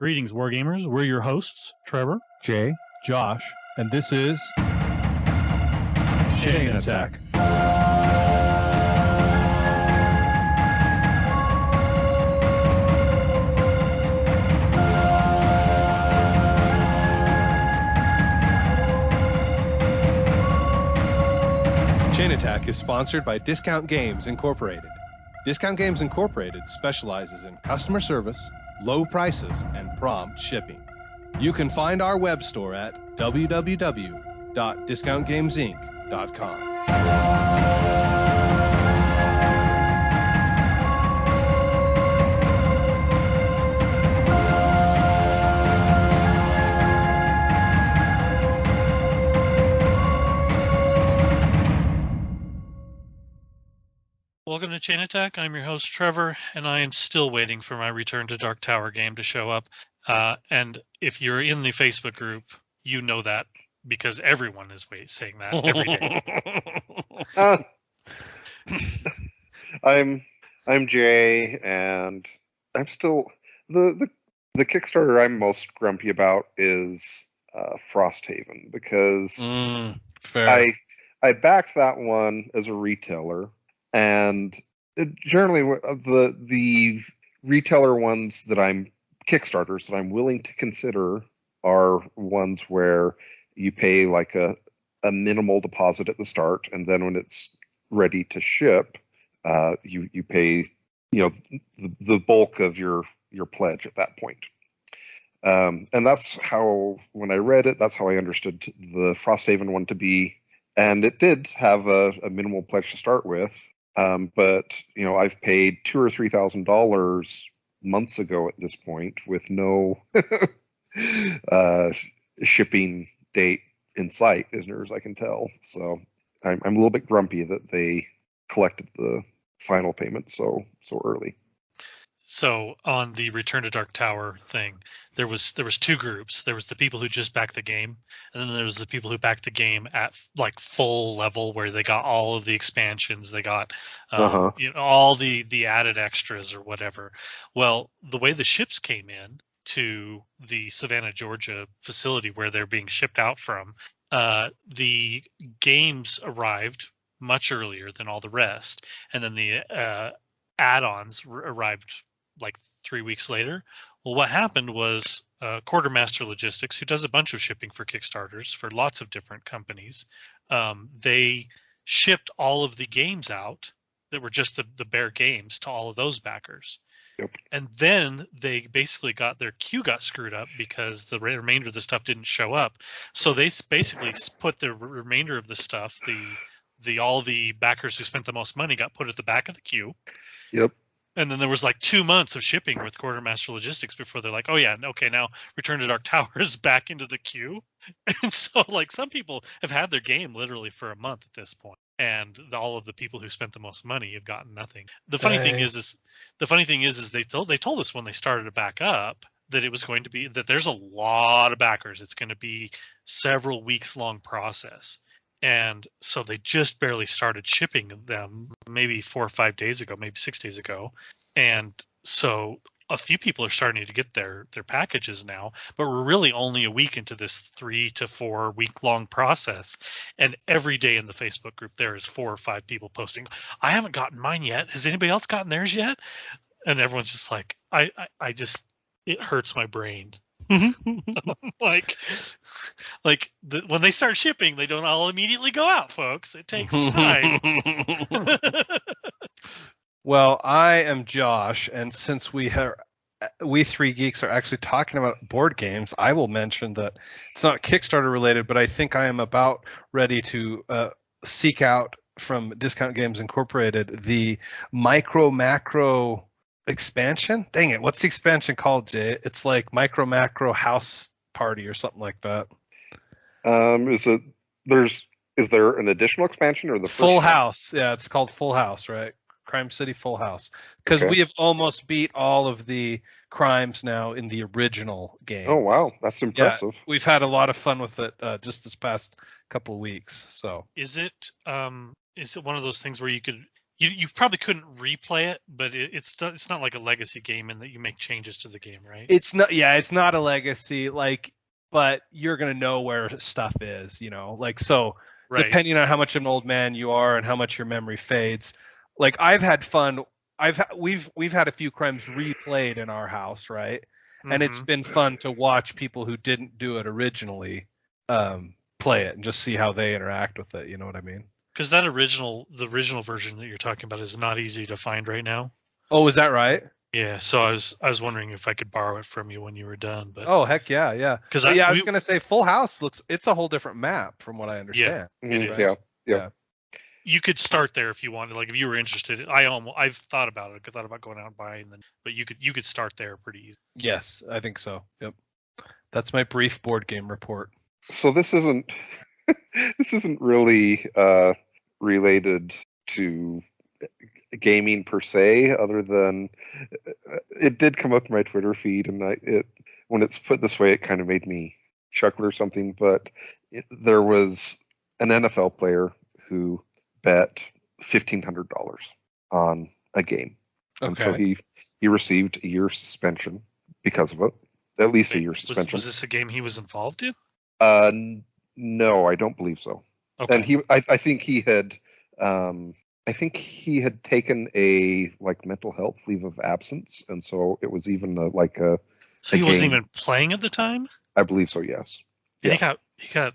Greetings, Wargamers. We're your hosts, Trevor, Jay, Josh, and this is Chain Attack. Chain Attack is sponsored by Discount Games Incorporated. Discount Games Incorporated specializes in customer service, low prices, and prompt shipping. You can find our web store at www.discountgamesinc.com. Welcome to Chain Attack. I'm your host, Trevor, and I am still waiting for my Return to Dark Tower game to show up. And if you're in the Facebook group, you know that because everyone is saying that every day. I'm Jay, and I'm still the Kickstarter I'm most grumpy about is Frosthaven because Fair. I backed that one as a retailer. And generally, the retailer ones that Kickstarters that I'm willing to consider are ones where you pay like a minimal deposit at the start, and then when it's ready to ship, you pay the bulk of your pledge at that point. And that's how, when I read it, that's how I understood the Frosthaven one to be. And it did have a minimal pledge to start with. But I've paid $2,000 or $3,000 months ago at this point with no shipping date in sight, as near as I can tell. So I'm a little bit grumpy that they collected the final payment so early. So on the Return to Dark Tower thing, there was two groups. There was the people who just backed the game, and then there was the people who backed the game at like full level, where they got all of the expansions, they got all the added extras or whatever. Well, the way the ships came in to the Savannah, Georgia facility where they're being shipped out from, the games arrived much earlier than all the rest, and then the add-ons arrived like 3 weeks later. Well, what happened was Quartermaster Logistics, who does a bunch of shipping for Kickstarters for lots of different companies, they shipped all of the games out that were just the bare games to all of those backers. Yep. And then they basically got their queue got screwed up because the remainder of the stuff didn't show up. So they basically put the remainder of the stuff, all the backers who spent the most money got put at the back of the queue. Yep. And then there was like 2 months of shipping with Quartermaster Logistics before they're like, oh yeah, okay, now Return to Dark Tower is back into the queue. And so like some people have had their game literally for a month at this point, and all of the people who spent the most money have gotten nothing. The funny thing is they told us when they started to back up that it was going to be that there's a lot of backers. It's going to be several weeks long process. And so they just barely started shipping them maybe 4 or 5 days ago, maybe 6 days ago. And so a few people are starting to get their packages now, but we're really only a week into this 3 to 4 week long process. And every day in the Facebook group, there is 4 or 5 people posting, I haven't gotten mine yet. Has anybody else gotten theirs yet? And everyone's just like, it hurts my brain. When they start shipping, they don't all immediately go out, folks. It takes time. Well, I am Josh, and since we three geeks are actually talking about board games, I will mention that it's not Kickstarter related, but I think I am about ready to seek out from Discount Games Incorporated the Micro Macro expansion. Dang it, what's the expansion called, Jay? It's like Micro Macro House Party or something like that. Is there an additional expansion or the Full House? Yeah, it's called Full House, right? Crime City Full House, because we have almost beat all of the crimes now in the original game. Oh wow, that's impressive. Yeah, we've had a lot of fun with it just this past couple of weeks. So is it one of those things where you You probably couldn't replay it, but it's not like a legacy game in that you make changes to the game, right? It's not. Yeah, it's not a legacy. But you're gonna know where stuff is. Like so. Right. Depending on how much of an old man you are and how much your memory fades. Like I've had fun. We've had a few crimes replayed in our house, right? And it's been fun to watch people who didn't do it originally play it and just see how they interact with it. You know what I mean? Because the original version that you're talking about is not easy to find right now. Oh, is that right? Yeah. So I was wondering if I could borrow it from you when you were done. But oh heck yeah. Because I was gonna say Full House it's a whole different map from what I understand. Yeah, it is. Mm-hmm. Yeah. You could start there if you wanted. Like if you were interested, I've thought about it. I thought about going out and buying them, but you could start there pretty easy. Yes, I think so. Yep. That's my brief board game report. So this isn't really related to gaming per se, other than it did come up in my Twitter feed, and when it's put this way, it kind of made me chuckle or something. But there was an NFL player who bet $1,500 on a game, and so he received a year suspension because of it, at least a year suspension. Was this a game he was involved in? No, I don't believe so. Okay. And I think he had taken a mental health leave of absence, and so it was even So he wasn't even playing at the time? I believe so, yes. And Yeah. he got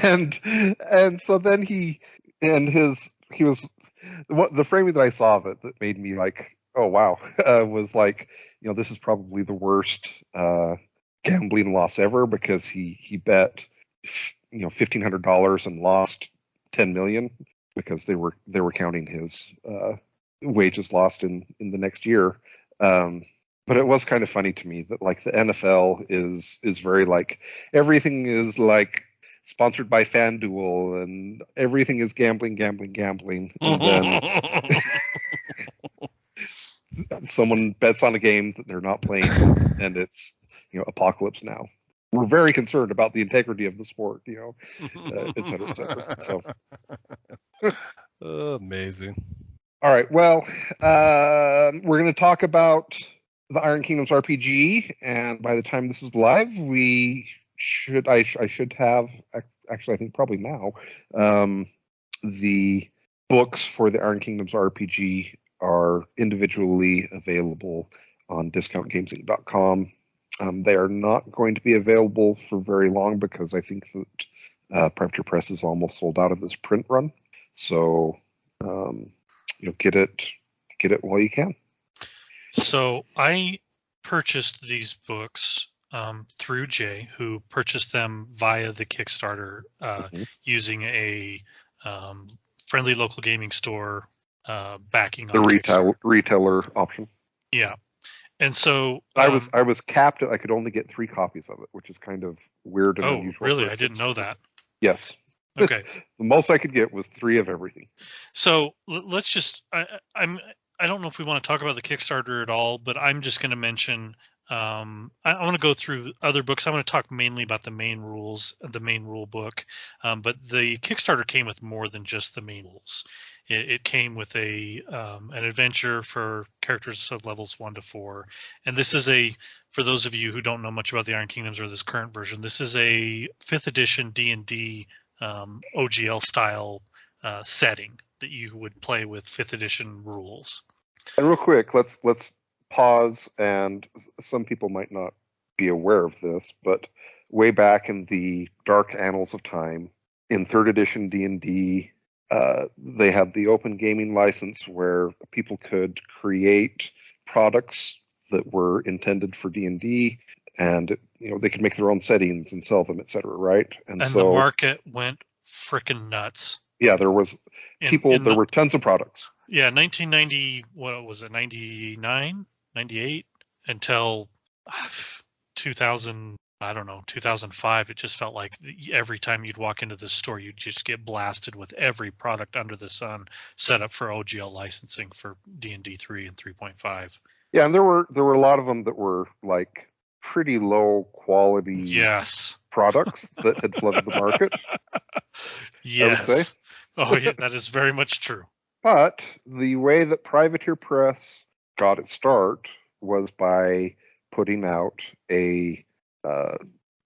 and so then he was the framing that I saw of it that made me like, oh wow, was this is probably the worst gambling loss ever, because he bet $1,500 and lost $10 million, because they were counting his wages lost in the next year. But it was kind of funny to me that the NFL is very everything is sponsored by FanDuel, and everything is gambling, and then someone bets on a game that they're not playing, and it's Apocalypse Now. We're very concerned about the integrity of the sport, et cetera, et cetera. So amazing. All right, well, we're going to talk about the Iron Kingdoms RPG, and by the time this is live, I should have, actually I think probably now, the books for the Iron Kingdoms RPG are individually available on discountgamesinc.com. They are not going to be available for very long, because I think that Predator Press is almost sold out of this print run. So get it while you can. So I purchased these books through Jay, who purchased them via the Kickstarter using a friendly local gaming store backing. The retailer option. Yeah. And so I was capped at I could only get 3 copies of it, which is kind of weird and unusual. Oh, really? I didn't know that. Yes. Okay. The most I could get was 3 of everything. So let's just I don't know if we want to talk about the Kickstarter at all, but I'm just going to mention I want to go through other books. I want to talk mainly about the main rules, the main rule book. But the Kickstarter came with more than just the main rules. It came with an adventure for characters of levels 1 to 4. And this is for those of you who don't know much about the Iron Kingdoms or this current version, this is a 5th edition D&D OGL style setting that you would play with 5th edition rules. And real quick, let's pause, and some people might not be aware of this, but way back in the dark annals of time, in 3rd edition D&D, they had the open gaming license where people could create products that were intended for D&D, and they could make their own settings and sell them, etc. Right? And so the market went freaking nuts. Yeah, there was there were tons of products. Yeah, 1990, what was it, 99, 98, until 2000, I don't know, 2005. It just felt like every time you'd walk into the store, you'd just get blasted with every product under the sun set up for OGL licensing for D&D 3 and 3.5. Yeah, and there were a lot of them that were pretty low quality products that had flooded the market. Yes. Oh, yeah, that is very much true. But the way that Privateer Press got its start was by putting out the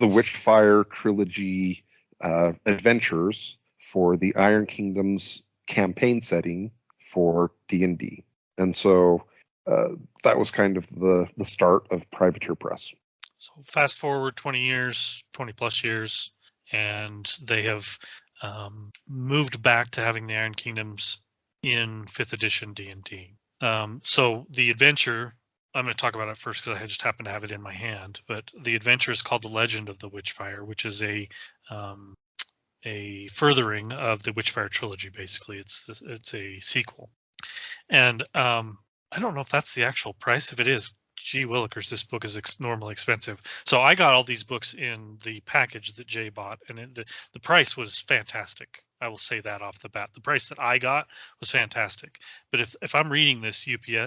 Witchfire trilogy adventures for the Iron Kingdoms campaign setting for D&D. And so that was kind of the start of Privateer Press. So fast forward 20 years, 20 plus years, and they have moved back to having the Iron Kingdoms in 5th edition D&D. So the adventure, I'm going to talk about it first because I just happen to have it in my hand, but the adventure is called The Legend of the Witchfire, which is a furthering of the Witchfire trilogy. Basically, it's a sequel, and I don't know if that's the actual price. If it is, gee willikers, this book is normally expensive. So I got all these books in the package that Jay bought, and the price was fantastic. I will say that off the bat. The price that I got was fantastic. But if I'm reading this ISBN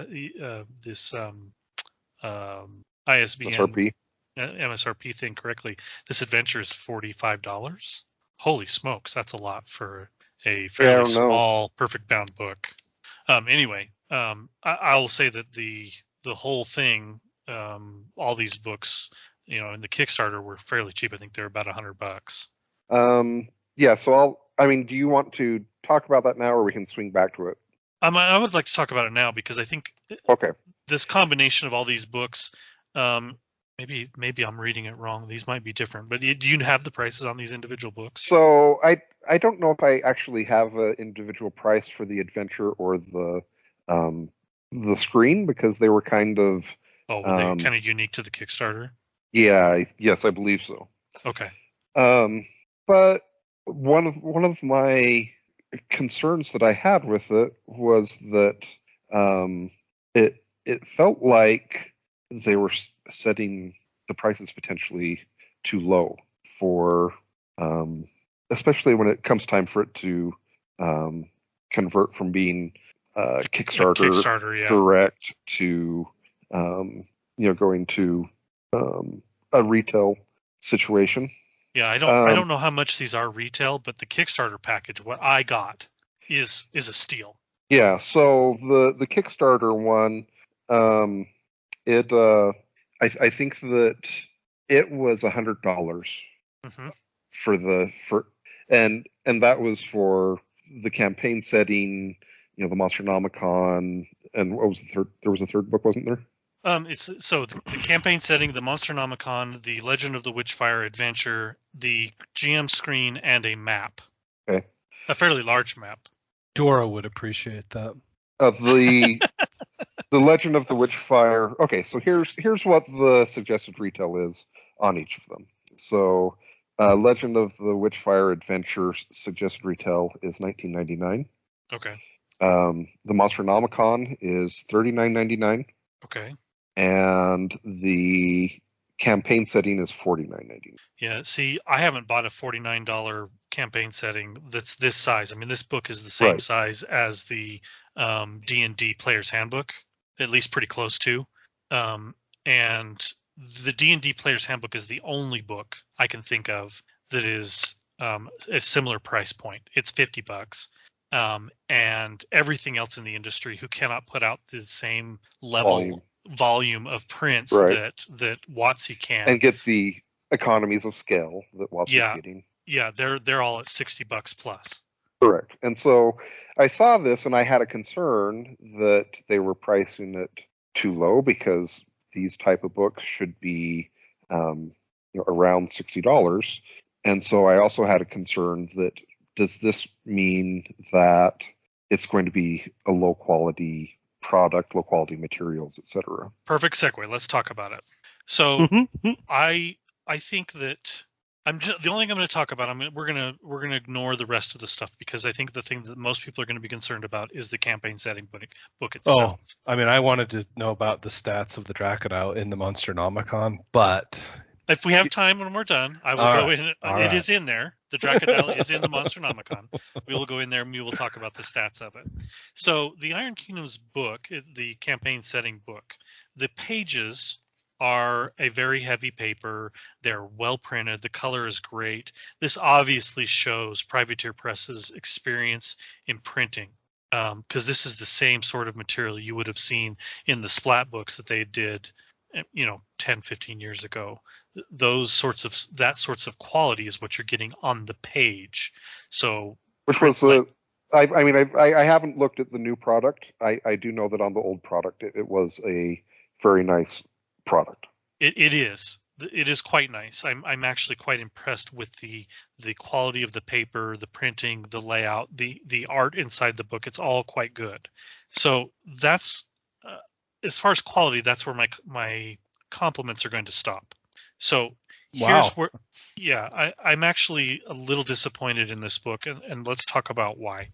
MSRP thing correctly, this adventure is $45. Holy smokes, that's a lot for a fairly small, perfect bound book. Anyway, I'll say that the whole thing, all these books, in the Kickstarter were fairly cheap. I think they're about $100. Yeah. So do you want to talk about that now, or we can swing back to it? I would like to talk about it now because I think this combination of all these books, maybe I'm reading it wrong. These might be different, but do you have the prices on these individual books? So I don't know if I actually have an individual price for the adventure or the screen, because they were kind of were they kind of unique to the Kickstarter? Yeah, yes, I believe so. Okay. But one of my concerns that I had with it was that it felt like they were setting the prices potentially too low for especially when it comes time for it to convert from being Kickstarter direct to going to a retail situation. Yeah, I don't know how much these are retail, but the Kickstarter package, what I got, is a steal. Yeah, so the Kickstarter one, I think that it was $100 and that was for the campaign setting, the Monsternomicon, and what was the third? There was a third book, wasn't there? It's the campaign setting, the Monsternomicon, the Legend of the Witchfire adventure, the GM screen, and a map. Okay. A fairly large map. Dora would appreciate that. Of the Legend of the Witchfire. Okay, so here's what the suggested retail is on each of them. So, Legend of the Witchfire adventure suggested retail is $19.99. Okay. The Monsternomicon is $39.99. Okay. And the campaign setting is $49.99. Yeah, see, I haven't bought a $49 campaign setting that's this size. I mean, this book is the same size as the D&D Player's Handbook, at least pretty close to. And the D&D Player's Handbook is the only book I can think of that is a similar price point. It's $50. And everything else in the industry who cannot put out the same level volume of prints that WotC can, and get the economies of scale that WotC's getting. Yeah, they're all at $60 plus. Correct. And so I saw this and I had a concern that they were pricing it too low, because these type of books should be around $60. And so I also had a concern that, does this mean that it's going to be a low quality product, low quality materials, etc.? Perfect segue. Let's talk about it. So I think that the only thing I'm going to talk about, we're going to ignore the rest of the stuff, because I think the thing that most people are going to be concerned about is the campaign setting book itself. Oh, I wanted to know about the stats of the Drakenau in the Monsternomicon, but if we have time when we're done, I will go in. It is in there. The Drakenau is in the Monsternomicon. We will go in there and we will talk about the stats of it. So the Iron Kingdoms book, the campaign setting book, the pages are a very heavy paper. They're well printed. The color is great. This obviously shows Privateer Press's experience in printing. because this is the same sort of material you would have seen in the splat books that they did, 10, 15 years ago. Those sorts of quality is what you're getting on the page. So, Which was I haven't looked at the new product. I do know that on the old product, it was a very nice product. It is. It is quite nice. I'm actually quite impressed with the quality of the paper, the printing, the layout, the art inside the book. It's all quite good. So that's as far as quality, that's where my compliments are going to stop. So here's where, I'm actually a little disappointed in this book, and let's talk about why.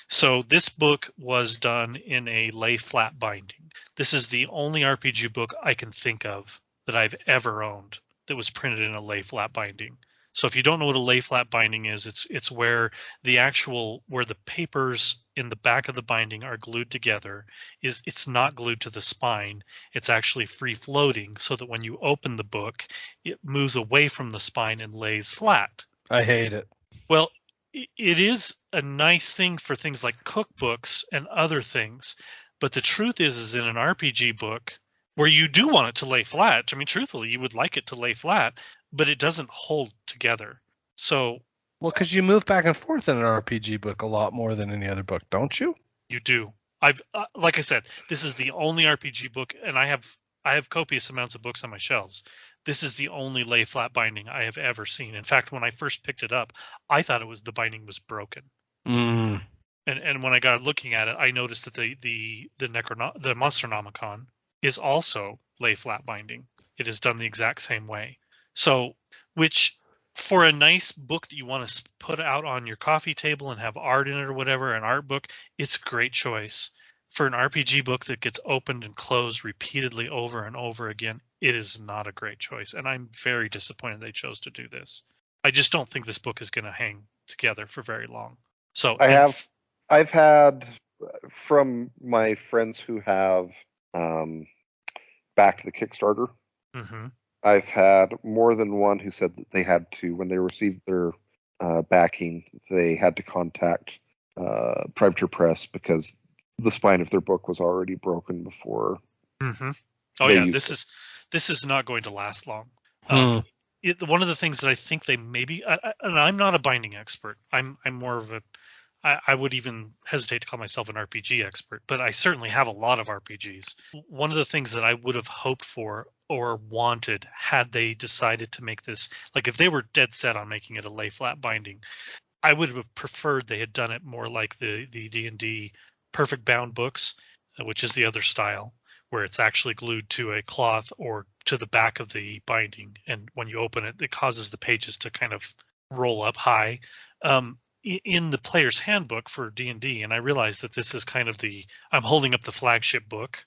So this book was done in a lay flat binding. This is the only RPG book I can think of that I've ever owned that was printed in a lay flat binding. So if you don't know what a lay flat binding is, it's where where the papers in the back of the binding are glued together. It's not glued to the spine. It's actually free floating, so that when you open the book, it moves away from the spine and lays flat. I hate it. Well, it is a nice thing for things like cookbooks and other things, but the truth is in an RPG book where you do want it to lay flat, I mean, truthfully, you would like it to lay flat, but it doesn't hold together. So, well, because you move back and forth in an RPG book a lot more than any other book, don't you? You do. I've like I said, this is the only RPG book, and I have copious amounts of books on my shelves. This is the only lay flat binding I have ever seen. In fact, when I first picked it up, I thought the binding was broken. Mm. And when I got looking at it, I noticed that the Monsternomicon is also lay flat binding. It is done the exact same way. So, which for a nice book that you want to put out on your coffee table and have art in it or whatever, an art book, it's a great choice. For an RPG book that gets opened and closed repeatedly over and over again, it is not a great choice. And I'm very disappointed they chose to do this. I just don't think this book is going to hang together for very long. So I've had from my friends who have backed the Kickstarter. Mm-hmm. I've had more than one who said that they had to, when they received their backing, they had to contact Privateer Press because the spine of their book was already broken before. Mm-hmm. Oh yeah, this is not going to last long. One of the things that I think they maybe, and I'm not a binding expert. I'm more of I would even hesitate to call myself an RPG expert, but I certainly have a lot of RPGs. One of the things that I would have hoped for or wanted had they decided to make this, like if they were dead set on making it a lay flat binding, I would have preferred they had done it more like the D&D perfect bound books, which is the other style, where it's actually glued to a cloth or to the back of the binding. And when you open it, it causes the pages to kind of roll up high. In the player's handbook for D&D, and I realize that this is kind of I'm holding up the flagship book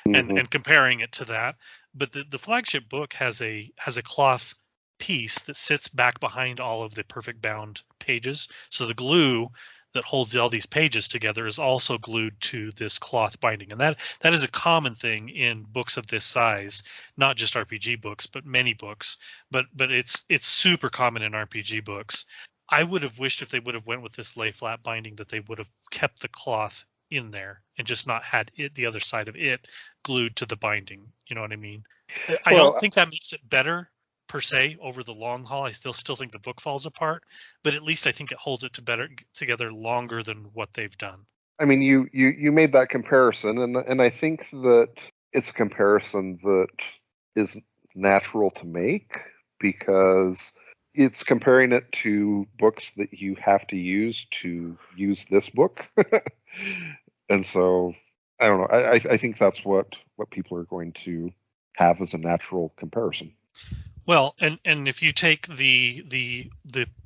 and comparing it to that, but the flagship book has a cloth piece that sits back behind all of the perfect bound pages. So the glue that holds all these pages together is also glued to this cloth binding, and that is a common thing in books of this size, not just RPG books, but many books. But it's super common in RPG books. I would have wished if they would have went with this lay flat binding that they would have kept the cloth in there and just not had the other side of it glued to the binding. You know what I mean? I don't think that makes it better per se over the long haul. I still think the book falls apart, but at least I think it holds it together longer than what they've done. I mean, you made that comparison, and I think that it's a comparison that is natural to make because it's comparing it to books that you have to use this book. And so I don't know. I think that's what people are going to have as a natural comparison. Well, and if you take the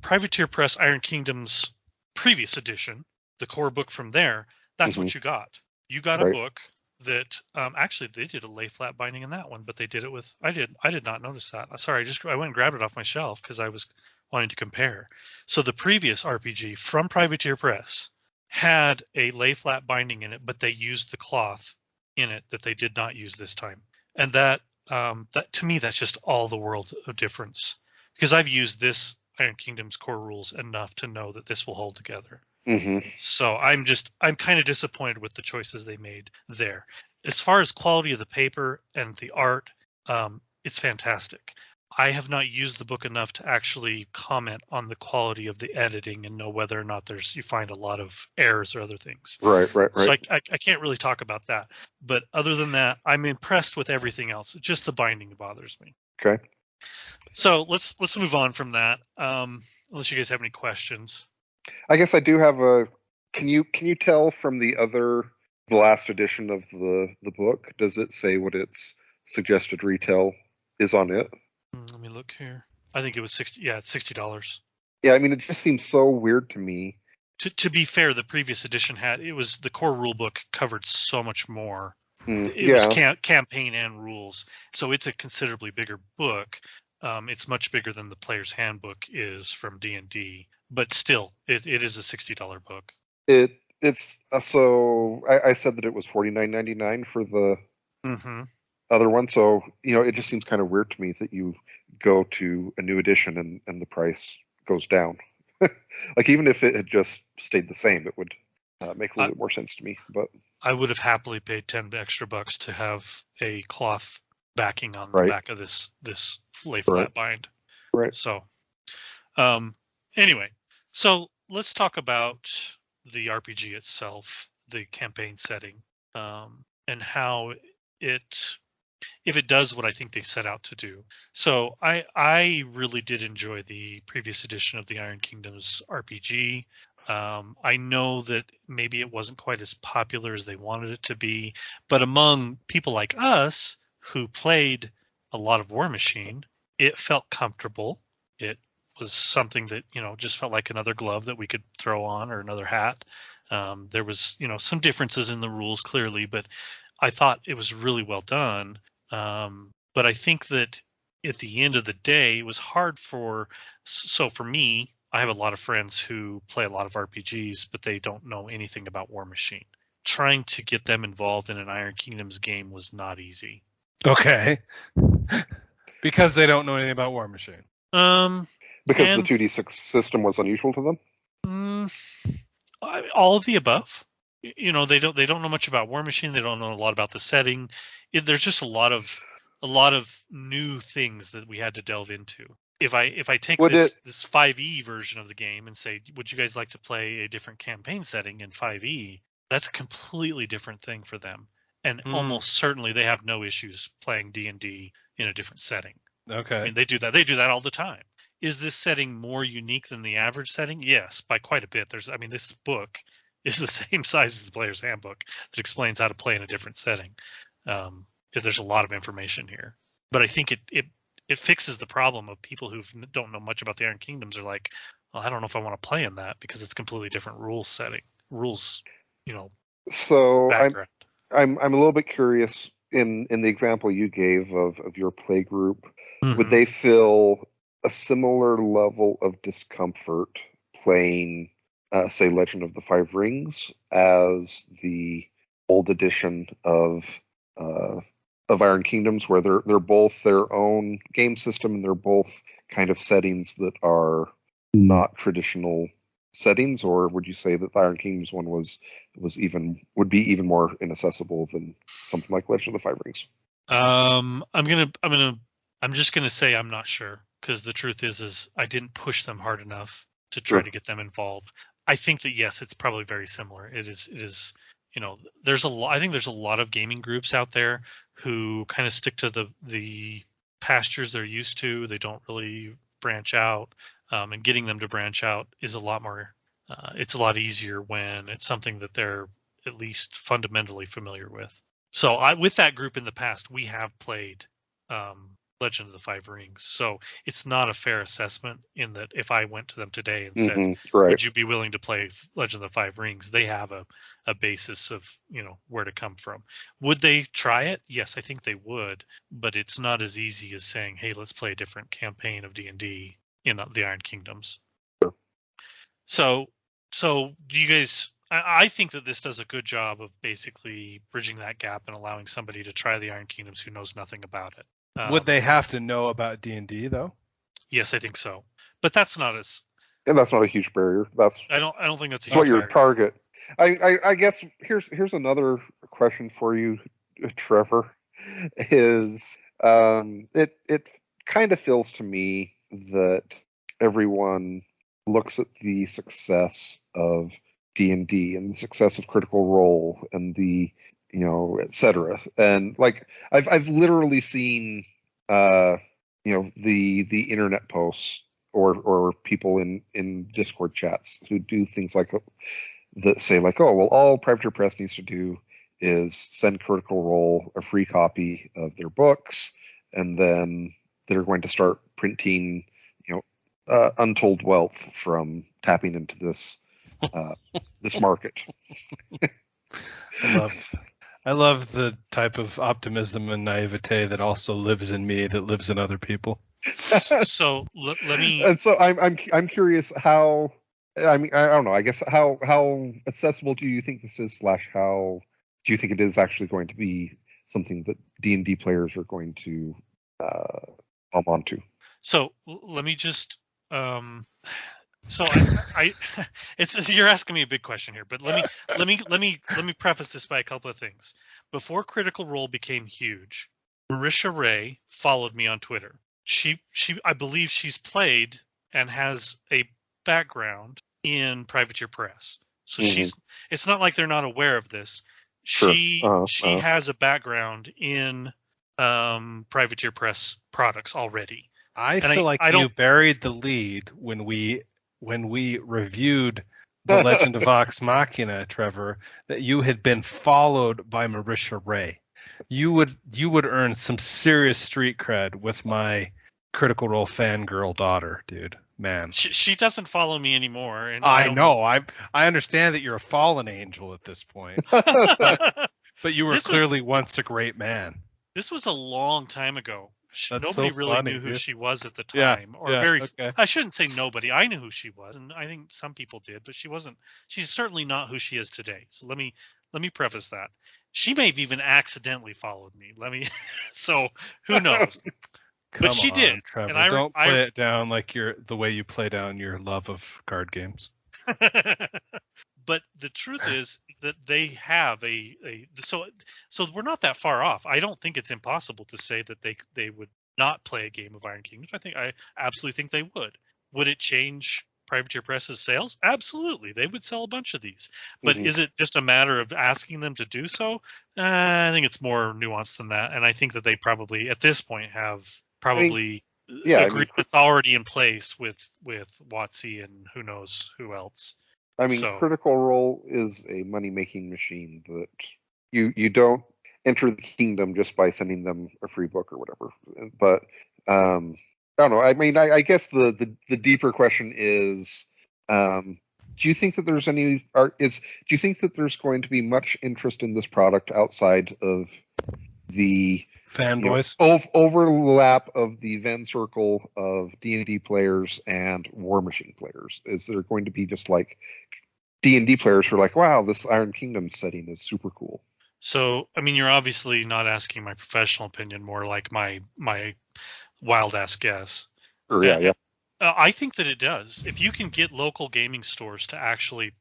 Privateer Press Iron Kingdom's previous edition, the core book from there, that's what you got. You got a book that actually they did a lay flat binding in that one, but they did it with I did not notice that. Sorry, I went and grabbed it off my shelf because I was wanting to compare. So the previous RPG from Privateer Press had a lay flat binding in it, but they used the cloth in it that they did not use this time. And that to me, that's just all the world of difference, because I've used this Iron Kingdom's core rules enough to know that this will hold together. Mm-hmm. So I'm kind of disappointed with the choices they made there. As far as quality of the paper and the art, it's fantastic. I have not used the book enough to actually comment on the quality of the editing and know whether or not you find a lot of errors or other things. Right. So I can't really talk about that. But other than that, I'm impressed with everything else. Just the binding bothers me. Okay. So let's move on from that. Unless you guys have any questions. I guess I do have a. Can you tell from the last edition of the book? Does it say what its suggested retail is on it? Let me look here. I think it was 60. Yeah, it's $60. Yeah, I mean, it just seems so weird to me. To be fair, the previous edition the core rule book covered so much more. It was campaign and rules, so it's a considerably bigger book. It's much bigger than the player's handbook is from D&D, but still, it is a $60 book. It's so I said that it was $49.99 for the other one. So it just seems kind of weird to me that you go to a new edition and the price goes down. Like even if it had just stayed the same, it would make a little bit more sense to me. But I would have happily paid $10 extra to have a cloth backing on the back of this lay flat bind. Right. So, anyway, so let's talk about the RPG itself, the campaign setting, and how if it does what I think they set out to do. So I really did enjoy the previous edition of the Iron Kingdoms RPG. I know that maybe it wasn't quite as popular as they wanted it to be, but among people like us who played a lot of War Machine, it felt comfortable. It was something that, just felt like another glove that we could throw on or another hat. There was, some differences in the rules clearly, but I thought it was really well done. But I think that at the end of the day, it was hard for me, I have a lot of friends who play a lot of RPGs, but they don't know anything about War Machine. Trying to get them involved in an Iron Kingdoms game was not easy. Okay. Because they don't know anything about War Machine. Because the 2d6 system was unusual to them? All of the above. They don't know much about War Machine. They don't know a lot about the setting. There's just a lot of new things that we had to delve into. If I take this 5e version of the game and say, would you guys like to play a different campaign setting in 5e? That's a completely different thing for them. And almost certainly they have no issues playing D&D in a different setting. Okay. I mean, they do that all the time. Is this setting more unique than the average setting? Yes, by quite a bit. This book is the same size as the player's handbook that explains how to play in a different setting. There's a lot of information here, but I think it fixes the problem of people who don't know much about the Iron Kingdoms are like, well, I don't know if I want to play in that because it's completely different rules. So background. I'm a little bit curious in the example you gave of your play group. Would they feel a similar level of discomfort playing, say, Legend of the Five Rings as the old edition of Iron Kingdoms, where they're both their own game system and they're both kind of settings that are not traditional settings? Or would you say that the Iron Kingdoms one would be even more inaccessible than something like Legend of the Five Rings? I'm just gonna say I'm not sure, because the truth is I didn't push them hard enough to try to get them involved. I think that yes, it's probably very similar. It is. I think there's a lot of gaming groups out there who kind of stick to the pastures they're used to. They don't really branch out, and getting them to branch out is a lot more. It's a lot easier when it's something that they're at least fundamentally familiar with. So with that group in the past, we have played Legend of the Five Rings. So it's not a fair assessment in that if I went to them today and said, would you be willing to play Legend of the Five Rings? They have a basis of, where to come from. Would they try it? Yes, I think they would, but it's not as easy as saying, hey, let's play a different campaign of D&D in the Iron Kingdoms. So do you guys, I think that this does a good job of basically bridging that gap and allowing somebody to try the Iron Kingdoms who knows nothing about it. Would they have to know about D&D though? Yes, I think so. But that's not as And that's not a huge barrier. That's I don't think that's a what huge your barrier. target. I guess here's another question for you, Trevor. Is it kind of feels to me that everyone looks at the success of D&D and the success of Critical Role and the et cetera, and like I've literally seen the internet posts or people in Discord chats who do things like that say like, oh well, all Privateer Press needs to do is send Critical Role a free copy of their books, and then they're going to start printing untold wealth from tapping into this this market. I love the type of optimism and naivete that also lives in me, that lives in other people. So let me. And so I'm curious how. I mean, I don't know. I guess how accessible do you think this is? / how do you think it is actually going to be something that D&D players are going to come onto? So let me just. So I it's you're asking me a big question here, but let me preface this by a couple of things. Before Critical Role became huge, Marisha Ray followed me on Twitter. She I believe she's played and has a background in Privateer Press. So it's not like they're not aware of this. She has a background in Privateer Press products already. I feel like you buried the lead when we reviewed The Legend of Vox Machina, Trevor, that you had been followed by Marisha Ray. You would earn some serious street cred with my Critical Role fangirl daughter, dude. Man, she doesn't follow me anymore. And I know. I understand that you're a fallen angel at this point, but you were clearly once a great man. This was a long time ago. That's nobody so really funny, knew who dude. she was at the time, Okay. I shouldn't say nobody. I knew who she was, and I think some people did, but she wasn't. She's certainly not who she is today. So let me preface that. She may have even accidentally followed me. So who knows? But she did. Trevor. And Don't play it down like the way you play down your love of card games. But the truth is that they have so we're not that far off. I don't think it's impossible to say that they would not play a game of Iron Kingdoms. I absolutely think they would. Would it change Privateer Press's sales? Absolutely. They would sell a bunch of these. But is it just a matter of asking them to do so? I think it's more nuanced than that. And I think that they probably at this point have agreements already in place with WotC and who knows who else. I mean, Critical Role is a money-making machine that you don't enter the kingdom just by sending them a free book or whatever. But I don't know. I mean, I guess the deeper question is, do you think that there's do you think that there's going to be much interest in this product outside of the fanboys overlap of the Venn circle of D&D players and War Machine players? Is there going to be just like D&D players who are like, wow, this Iron Kingdom setting is super cool? So, I mean, you're obviously not asking my professional opinion, more like my wild ass guess. Yeah. I think that it does. If you can get local gaming stores to actually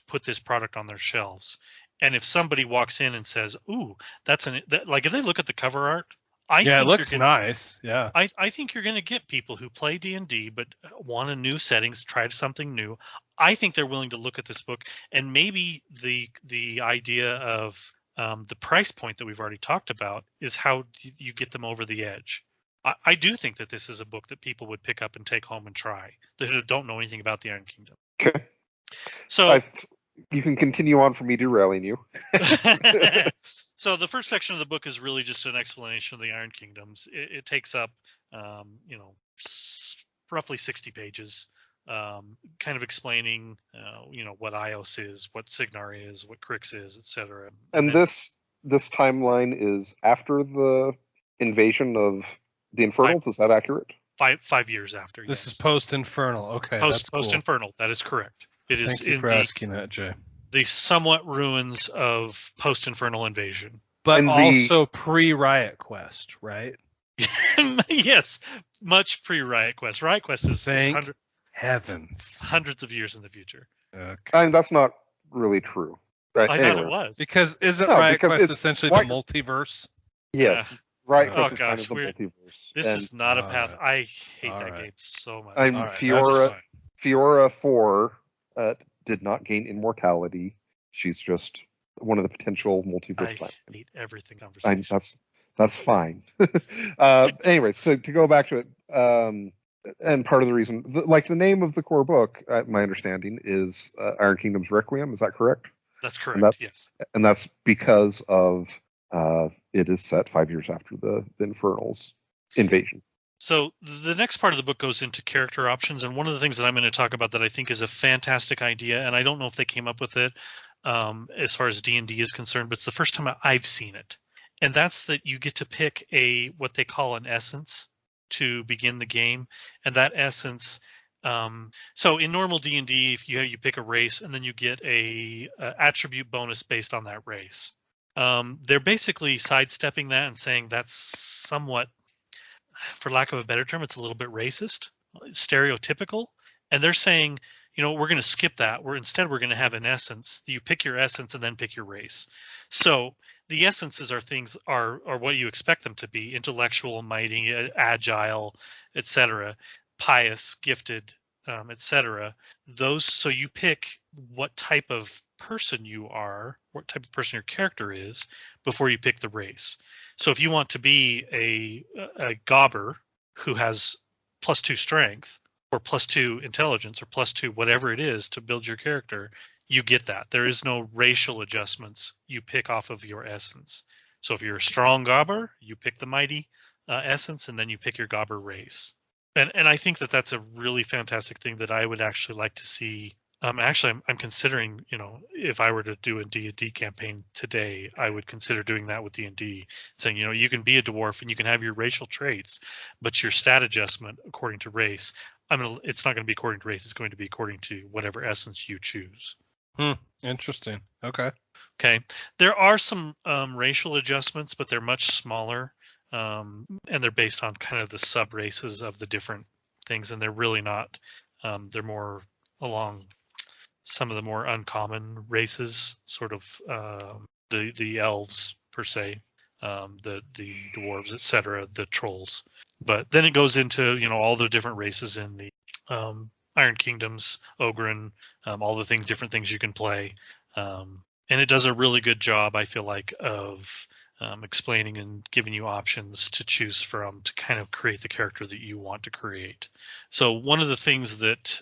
put this product on their shelves, and if somebody walks in and says, "Ooh, like," if they look at the cover art, it looks nice. Yeah, I think you're going to get people who play D&D but want a new settings, try something new. I think they're willing to look at this book, and maybe the idea of the price point that we've already talked about is how you get them over the edge. I do think that this is a book that people would pick up and take home and try that don't know anything about the Iron Kingdom. Okay. So you can continue on for me derailing you. So the first section of the book is really just an explanation of the Iron Kingdoms. It takes up, roughly 60 pages, kind of explaining, what Ios is, what Signar is, what Crix is, etc. And this timeline is after the invasion of the Infernals. Is that accurate? 5 years after. This is post-Infernal. Okay, that's cool. Post-Infernal. That is correct. It is. Thank you for asking that, Jay. The somewhat ruins of post-Infernal invasion, but also pre-Riot Quest, right? Yes, much pre-Riot Quest. Riot Quest is heavens. hundreds of years in the future. Okay. And that's not really true. I thought Anyway, it was. Because isn't No, Riot because Quest it's- essentially why- the multiverse? yes, Yeah. Riot Oh, Quest is kind gosh, of the multiverse. This and is not a All path. right. I hate All that right. game so much. I'm All right, Fiora. Fiora 4 did not gain immortality. She's just one of the potential multiverse I planets. hate everything conversation. That's fine. Anyways, to go back to it, and part of the reason, the name of the core book, my understanding is Iron Kingdom's Requiem. Is that correct? That's correct. that's- Yes. And that's because of it is set 5 years after the Infernals invasion. So the next part of the book goes into character options, and one of the things that I'm going to talk about that I think is a fantastic idea, and I don't know if they came up with it as far as D&D is concerned, but it's the first time I've seen it, and that's that you get to pick what they call an essence to begin the game, and that essence. So in normal D&D, if you pick a race, and then you get a attribute bonus based on that race. They're basically sidestepping that and saying that's somewhat, for lack of a better term, it's a little bit racist, stereotypical, and they're saying, we're going to skip that. We're going to have an essence. You pick your essence and then pick your race. So the essences are what you expect them to be: intellectual, mighty, agile, etc., pious, gifted, etc. So you pick what type of person you are, what type of person your character is, before you pick the race. So if you want to be a gobber who has +2 strength or +2 intelligence or +2 whatever it is to build your character, you get that. There is no racial adjustments. You pick off of your essence. So if you're a strong gobber, you pick the mighty essence, and then you pick your gobber race. And I think that that's a really fantastic thing that I would actually like to see. Actually, I'm considering, if I were to do a D&D campaign today, I would consider doing that with D&D, saying, you can be a dwarf and you can have your racial traits, but your stat adjustment according to race, it's not going to be according to race. It's going to be according to whatever essence you choose. Interesting. Okay. Okay. There are some racial adjustments, but they're much smaller, and they're based on kind of the sub races of the different things, and they're really not. They're more along some of the more uncommon races, sort of the elves per se, the dwarves, etc., the trolls. But then it goes into all the different races in the Iron Kingdoms, Ogren, all the different things you can play, and it does a really good job, I feel like, of explaining and giving you options to choose from to kind of create the character that you want to create. So one of the things that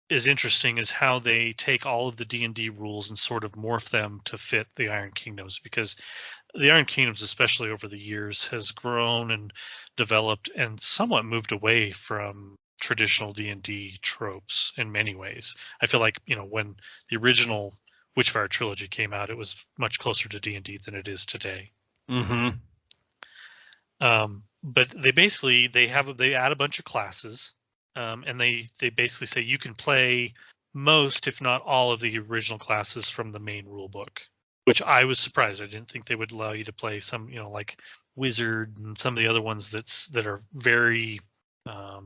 is interesting is how they take all of the D&D rules and sort of morph them to fit the Iron Kingdoms, because the Iron Kingdoms, especially over the years, has grown and developed and somewhat moved away from traditional D&D tropes in many ways. I feel like, when the original Witchfire trilogy came out, it was much closer to D&D than it is today. Mm-hmm. But they add a bunch of classes. And they basically say you can play most, if not all, of the original classes from the main rule book, which I was surprised. I didn't think they would allow you to play some, like Wizard and some of the other ones that are very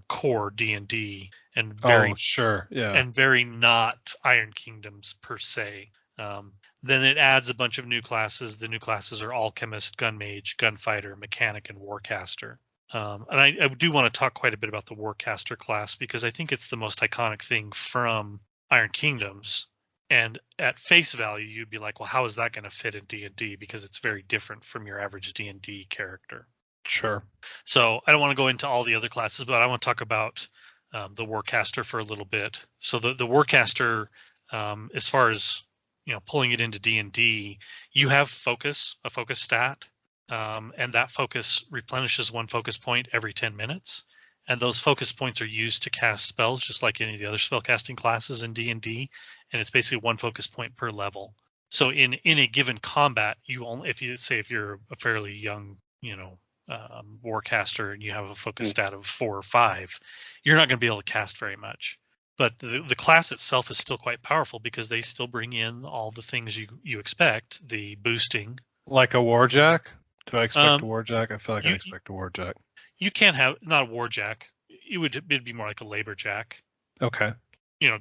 core D&D and very sure, yeah, and very not Iron Kingdoms per se. Then it adds a bunch of new classes. The new classes are Alchemist, Gunmage, Gunfighter, Mechanic, and Warcaster. And I do want to talk quite a bit about the Warcaster class, because I think it's the most iconic thing from Iron Kingdoms. And at face value, you'd be like, well, how is that going to fit in D&D? Because it's very different from your average D&D character. Sure. So I don't want to go into all the other classes, but I want to talk about the Warcaster for a little bit. So the Warcaster, as far as pulling it into D&D, you have a focus stat. And that focus replenishes 1 focus point every 10 minutes. And those focus points are used to cast spells, just like any of the other spellcasting classes in D&D. And it's basically 1 focus point per level. So in a given combat, if you're a fairly young, warcaster and you have a focus stat of 4 or 5, you're not going to be able to cast very much. But the class itself is still quite powerful, because they still bring in all the things you expect, the boosting. Like a Warjack? Do I expect a Warjack? I feel like I expect a Warjack. You can't have, not a Warjack. it'd be more like a labor jack. Okay.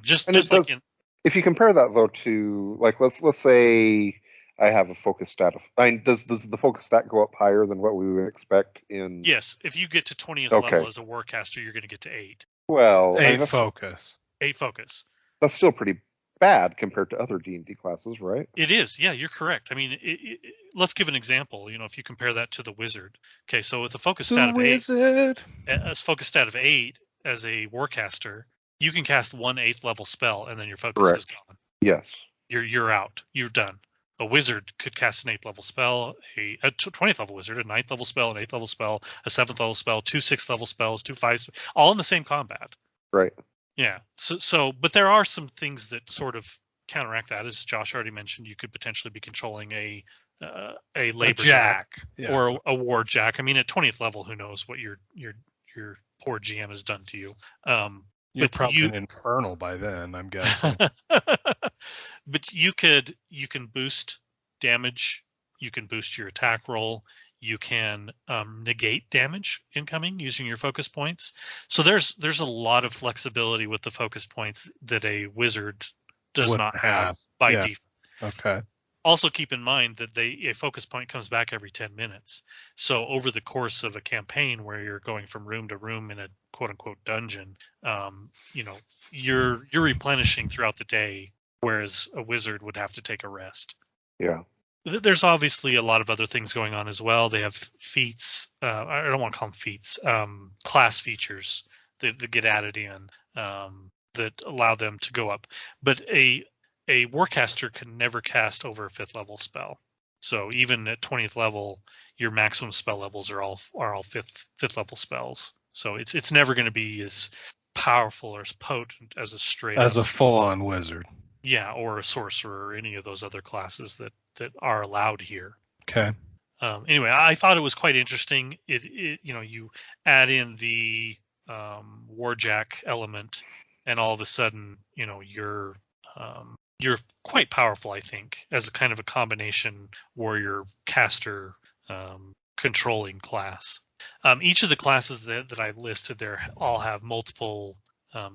Just And it like does- If you compare that though to like let's say I have a focus stat. Does the focus stat go up higher than what we would expect in? yes, if you get to 20th Okay. level as a warcaster, you're going to get to 8. Well, I mean, 8 focus. 8 focus. that's still pretty bad compared to other D&D classes, right? It is. Yeah, you're correct. I mean, let's give an example. If you compare that to the wizard. Okay, so with a focus stat of 8, as focus stat of 8 as a warcaster, you can cast 1/8 level spell and then your focus is gone. Yes. You're out. You're done. A wizard could cast an 8th level spell, a 20th level wizard, a 9th level spell, an 8th level spell, a 7th level spell, 2 6th level spells, 2 5s, all in the same combat. Right. Yeah. But there are some things that sort of counteract that. As Josh already mentioned, you could potentially be controlling a labor jack or a war jack. I mean, at 20th level, who knows what your poor GM has done to you. You're probably an infernal by then, I'm guessing. But you can boost damage. You can boost your attack roll. You can negate damage incoming using your focus points. So there's a lot of flexibility with the focus points that a wizard does not have by default. Okay. Also keep in mind that a focus point comes back every 10 minutes. So over the course of a campaign where you're going from room to room in a quote unquote dungeon, you're replenishing throughout the day, whereas a wizard would have to take a rest. Yeah. There's obviously a lot of other things going on as well. They have feats. I don't want to call them feats. Class features that get added in that allow them to go up. But a warcaster can never cast over a 5th level spell. So even at 20th level, your maximum spell levels are all 5th level spells. So it's never going to be as powerful or as potent as a full-on wizard. Yeah, or a sorcerer or any of those other classes that are allowed here. Okay. Anyway, I thought it was quite interesting. You add in the warjack element, and all of a sudden, you're quite powerful. I think as a kind of a combination warrior caster controlling class. Each of the classes that I listed there all have multiple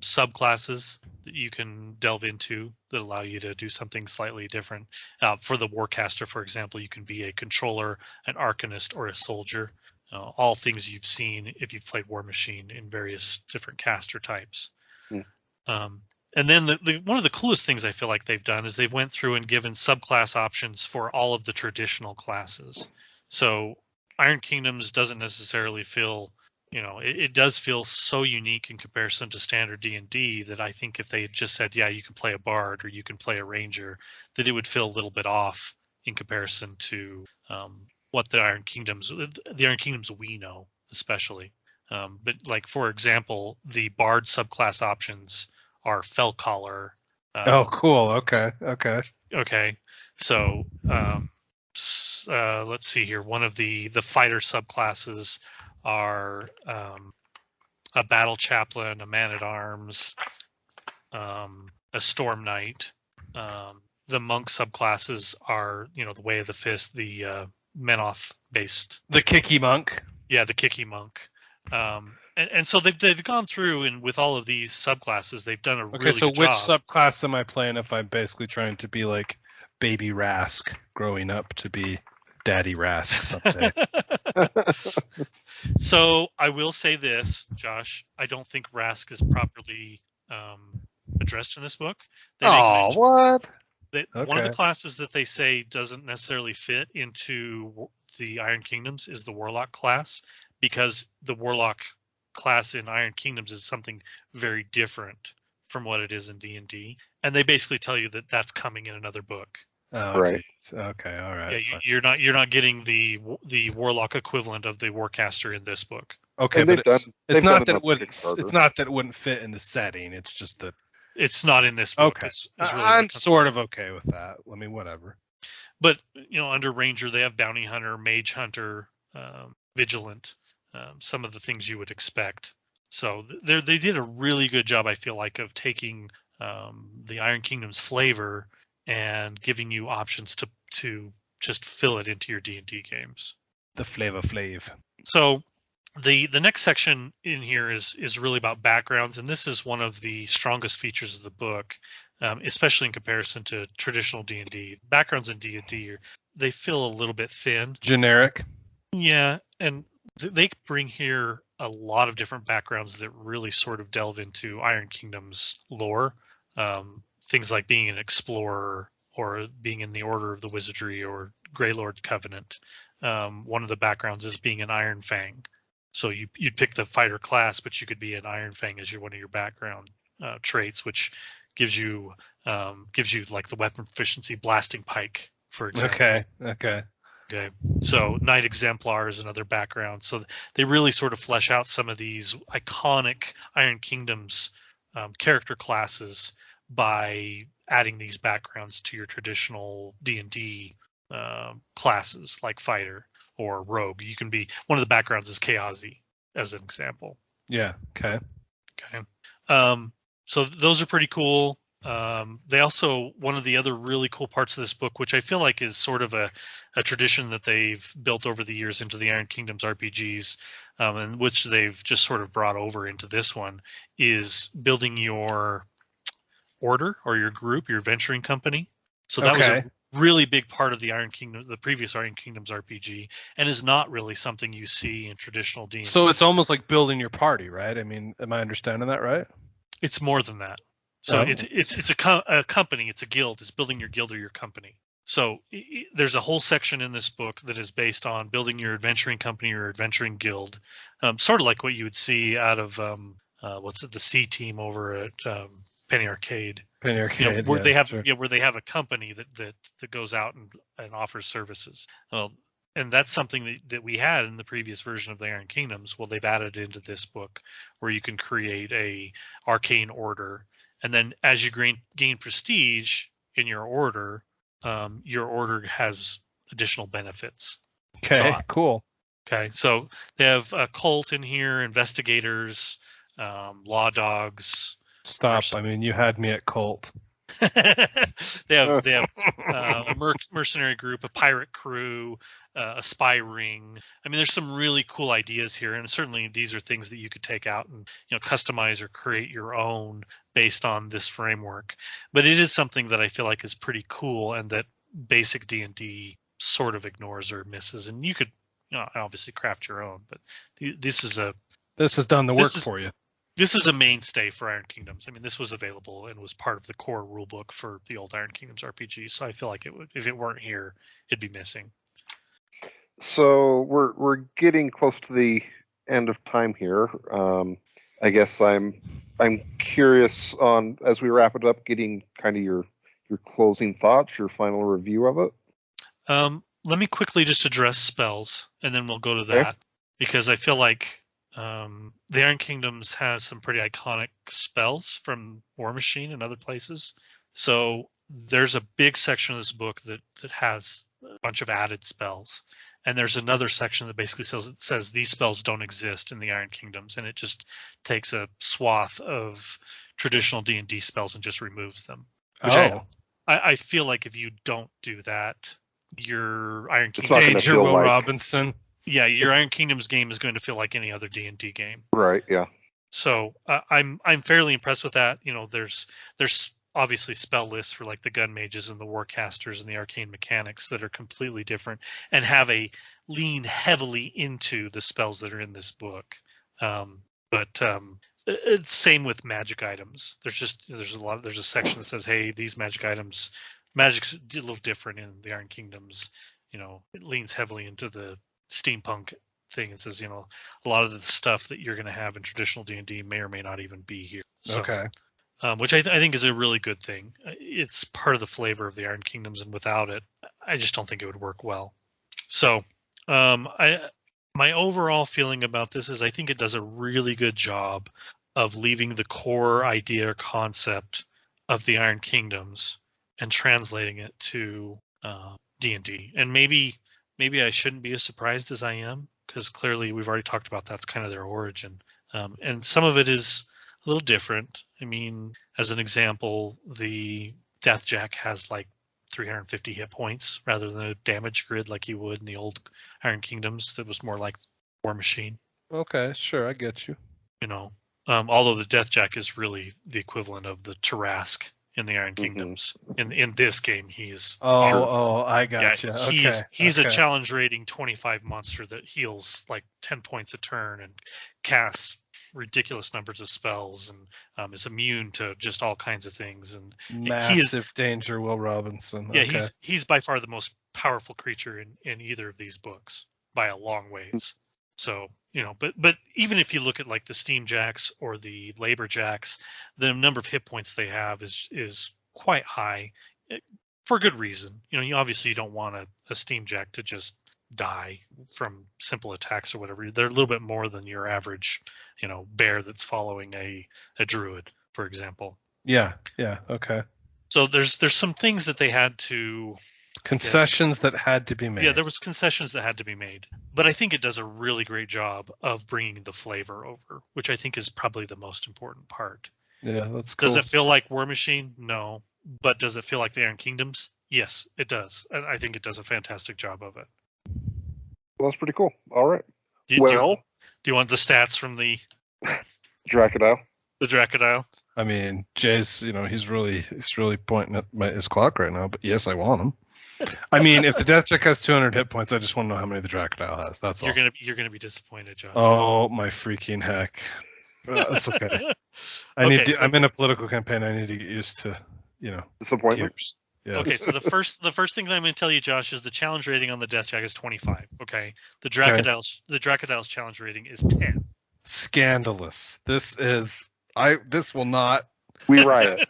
subclasses that you can delve into that allow you to do something slightly different. For the warcaster, for example, you can be a controller, an arcanist, or a soldier. All things you've seen if you've played War Machine in various different caster types. And then one of the coolest things I feel like they've done is they've went through and given subclass options for all of the traditional classes. So Iron Kingdoms doesn't necessarily feel, it does feel so unique in comparison to standard D&D that I think if they had just said, yeah, you can play a bard or you can play a ranger, that it would feel a little bit off in comparison to what the Iron Kingdoms we know, especially. But like, for example, the bard subclass options are Fellcaller. Oh, cool. Okay. Okay. So let's see here. One of the fighter subclasses are a battle chaplain, a man-at-arms, a storm knight. The monk subclasses are, the Way of the Fist, the Menoth-based. The Kicky Monk. Yeah, the Kicky Monk. And so they've gone through, and with all of these subclasses, they've done a really good job. Okay, so which subclass am I playing if I'm basically trying to be like Baby Rask growing up to be Daddy Rask someday? So I will say this, Josh. I don't think Rask is properly addressed in this book. What? One of the classes that they say doesn't necessarily fit into the Iron Kingdoms is the Warlock class, because the Warlock class in Iron Kingdoms is something very different from what it is in D&D, and they basically tell you that that's coming in another book. Oh, right. Geez. Okay, all right. Yeah, you're not getting the Warlock equivalent of the Warcaster in this book. Okay, but it's not that it wouldn't fit in the setting. It's just that it's not in this book. Okay, really I'm sort of okay with that. I mean, whatever. But under Ranger, they have Bounty Hunter, Mage Hunter, Vigilant. Some of the things you would expect. So they did a really good job, I feel like, of taking the Iron Kingdom's flavor and giving you options to just fill it into your D&D games. The Flavor Flav. So The next section in here is really about backgrounds, and this is one of the strongest features of the book, especially in comparison to traditional D&D. Backgrounds in D&D they feel a little bit thin. Generic. Yeah, and they bring here a lot of different backgrounds that really sort of delve into Iron Kingdom's lore. Things like being an explorer or being in the Order of the Wizardry or Grey Lord Covenant. One of the backgrounds is being an Iron Fang. So you'd pick the fighter class, but you could be an Iron Fang as one of your background traits, which gives you like the weapon proficiency blasting pike, for example. Okay. So Knight Exemplar is another background. So they really sort of flesh out some of these iconic Iron Kingdoms character classes by adding these backgrounds to your traditional D&D classes like fighter or rogue. You can be, one of the backgrounds is Chaosi as an example. Yeah. Okay. So those are pretty cool. They also, one of the other really cool parts of this book, which I feel like is sort of a tradition that they've built over the years into the Iron Kingdoms RPGs, and which they've just sort of brought over into this one, is building your order or your group, your venturing company. So that was a really big part of the Iron Kingdom, the previous Iron Kingdoms RPG, and is not really something you see in traditional D&D. So it's almost like building your party, right? I mean, am I understanding that right? It's more than that. So it's a company, it's a guild, it's building your guild or your company. So there's a whole section in this book that is based on building your adventuring company or adventuring guild, sort of like what you would see out of the C team over at Penny Arcade. Where they have where they have a company that goes out and offers services. And that's something that we had in the previous version of the Iron Kingdoms. Well, they've added into this book where you can create a arcane order, and then as you gain prestige in your order has additional benefits. Okay, cool. Okay, so they have a cult in here, investigators, law dogs. Stop! I mean, you had me at cult. they have a mercenary group, a pirate crew, a spy ring. I mean, there's some really cool ideas here, and certainly these are things that you could take out and customize or create your own based on this framework. But it is something that I feel like is pretty cool, and that basic D&D sort of ignores or misses. And you could obviously craft your own, but this has done the work for you. This is a mainstay for Iron Kingdoms. I mean, this was available and was part of the core rulebook for the old Iron Kingdoms RPG. So I feel like if it weren't here, it'd be missing. So we're getting close to the end of time here. I guess I'm curious on, as we wrap it up, getting kind of your closing thoughts, your final review of it. Let me quickly just address spells, and then we'll go to that, because I feel like the Iron Kingdoms has some pretty iconic spells from War Machine and other places. So there's a big section of this book that has a bunch of added spells. And there's another section that basically says these spells don't exist in the Iron Kingdoms. And it just takes a swath of traditional D&D spells and just removes them. Which I feel like if you don't do that, your Iron Kingdoms... Danger, Will Robinson. Yeah, your Iron Kingdoms game is going to feel like any other D&D game. Right. Yeah. So I'm fairly impressed with that. There's obviously spell lists for like the gun mages and the warcasters and the arcane mechanics that are completely different and have a lean heavily into the spells that are in this book. But it's same with magic items. There's a section that says, hey, these magic's a little different in the Iron Kingdoms. It leans heavily into the steampunk thing. It says, a lot of the stuff that you're going to have in traditional D&D may or may not even be here. So, which I think is a really good thing. It's part of the flavor of the Iron Kingdoms, and without it, I just don't think it would work well. So, my overall feeling about this is I think it does a really good job of leaving the core idea or concept of the Iron Kingdoms and translating it to D&D. And maybe I shouldn't be as surprised as I am, because clearly we've already talked about that's kind of their origin. And some of it is a little different. I mean, as an example, the Deathjack has like 350 hit points rather than a damage grid like you would in the old Iron Kingdoms that was more like War Machine. Okay, sure, I get you. You know, although the Deathjack is really the equivalent of the Tarask in the Iron Mhm. Kingdoms. In this game, he's I yeah, gotcha. he's a okay. challenge rating 25 monster that heals like 10 points a turn and casts ridiculous numbers of spells and is immune to just all kinds of things. And he is Massive danger, Will Robinson. yeah, Okay. he's by far the most powerful creature in either of these books by a long ways. So, but even if you look at like the Steam Jacks or the Labor Jacks, the number of hit points they have is quite high for good reason. You obviously you don't want a Steam Jack to just die from simple attacks or whatever. They're a little bit more than your average, bear that's following a druid, for example. Yeah, okay. So there's some things that they had to Concessions that had to be made. Yeah, there was concessions that had to be made, but I think it does a really great job of bringing the flavor over, which I think is probably the most important part. Yeah, that's cool. Does it feel like War Machine? No, but does it feel like the Iron Kingdoms? Yes, it does, and I think it does a fantastic job of it. Well, that's pretty cool. All right. Do you want the stats from the Dracodile? The Dracodile? I mean, Jay's, he's really pointing at his clock right now. But yes, I want him. I mean, if the Deathjack has 200 hit points, I just want to know how many the Dracodile has. That's all. You're gonna be disappointed, Josh. Oh my freaking heck! That's okay. I'm in a political campaign. I need to get used to, Disappointment. tears. Yes. Okay, so the first thing that I'm going to tell you, Josh, is the challenge rating on the Deathjack is 25. Okay, the Dracodile's challenge rating is 10. Scandalous. This will not. We riot.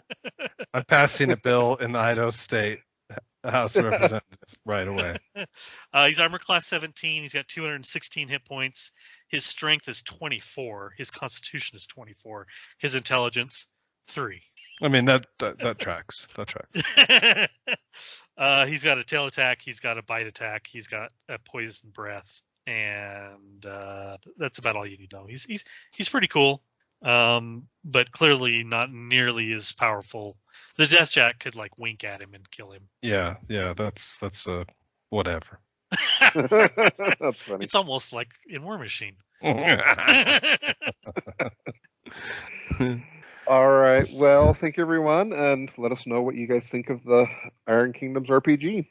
I'm passing a bill in the Idaho State House of Representatives right away. He's armor class 17. He's got 216 hit points. His strength is 24. His constitution is 24. His intelligence 3. I mean that tracks. That tracks. He's got a tail attack. He's got a bite attack. He's got a poison breath, and that's about all you need to know. He's pretty cool, but clearly not nearly as powerful. The Deathjack could like wink at him and kill him. Yeah. That's a whatever. That's funny. It's almost like in War Machine. All right. Well, thank you, everyone, and let us know what you guys think of the Iron Kingdoms RPG.